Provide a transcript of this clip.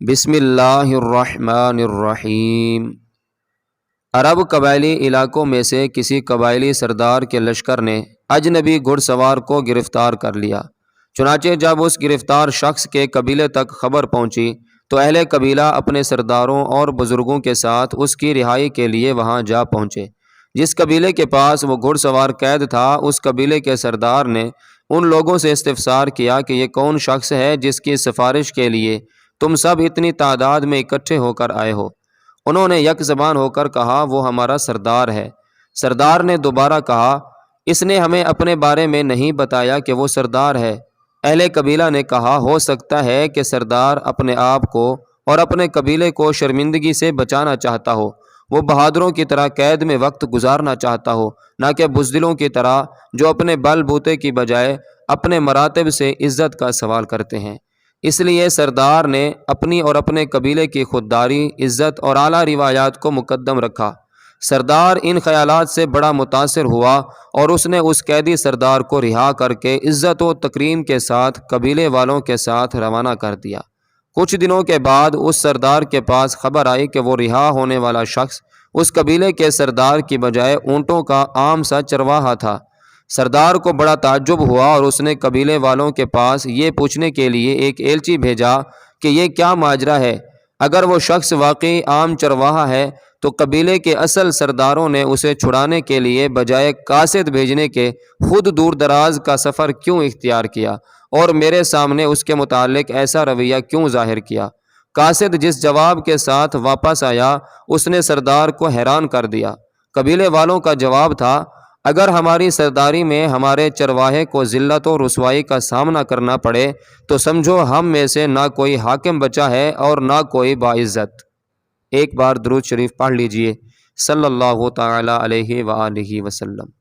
بسم اللہ الرحمن الرحیم۔ عرب قبائلی علاقوں میں سے کسی قبائلی سردار کے لشکر نے اجنبی گھڑ سوار کو گرفتار کر لیا۔ چنانچہ جب اس گرفتار شخص کے قبیلے تک خبر پہنچی تو اہل قبیلہ اپنے سرداروں اور بزرگوں کے ساتھ اس کی رہائی کے لیے وہاں جا پہنچے۔ جس قبیلے کے پاس وہ گھڑ سوار قید تھا، اس قبیلے کے سردار نے ان لوگوں سے استفسار کیا کہ یہ کون شخص ہے جس کی سفارش کے لیے تم سب اتنی تعداد میں اکٹھے ہو کر آئے ہو؟ انہوں نے یک زبان ہو کر کہا، وہ ہمارا سردار ہے۔ سردار نے دوبارہ کہا، اس نے ہمیں اپنے بارے میں نہیں بتایا کہ وہ سردار ہے۔ اہل قبیلہ نے کہا، ہو سکتا ہے کہ سردار اپنے آپ کو اور اپنے قبیلے کو شرمندگی سے بچانا چاہتا ہو، وہ بہادروں کی طرح قید میں وقت گزارنا چاہتا ہو، نہ کہ بزدلوں کی طرح جو اپنے بل بوتے کی بجائے اپنے مراتب سے عزت کا سوال کرتے ہیں۔ اس لیے سردار نے اپنی اور اپنے قبیلے کی خودداری، عزت اور اعلیٰ روایات کو مقدم رکھا۔ سردار ان خیالات سے بڑا متاثر ہوا اور اس نے اس قیدی سردار کو رہا کر کے عزت و تکریم کے ساتھ قبیلے والوں کے ساتھ روانہ کر دیا۔ کچھ دنوں کے بعد اس سردار کے پاس خبر آئی کہ وہ رہا ہونے والا شخص اس قبیلے کے سردار کی بجائے اونٹوں کا عام سا چرواہا تھا۔ سردار کو بڑا تعجب ہوا اور اس نے قبیلے والوں کے پاس یہ پوچھنے کے لیے ایک ایلچی بھیجا کہ یہ کیا ماجرا ہے۔ اگر وہ شخص واقعی عام چرواہا ہے تو قبیلے کے اصل سرداروں نے اسے چھڑانے کے لیے بجائے قاصد بھیجنے کے خود دور دراز کا سفر کیوں اختیار کیا اور میرے سامنے اس کے متعلق ایسا رویہ کیوں ظاہر کیا؟ قاصد جس جواب کے ساتھ واپس آیا اس نے سردار کو حیران کر دیا۔ قبیلے والوں کا جواب تھا، اگر ہماری سرداری میں ہمارے چرواہے کو ذلت و رسوائی کا سامنا کرنا پڑے تو سمجھو ہم میں سے نہ کوئی حاکم بچا ہے اور نہ کوئی باعزت۔ ایک بار درود شریف پڑھ لیجئے، صلی اللہ تعالی علیہ وآلہ وسلم۔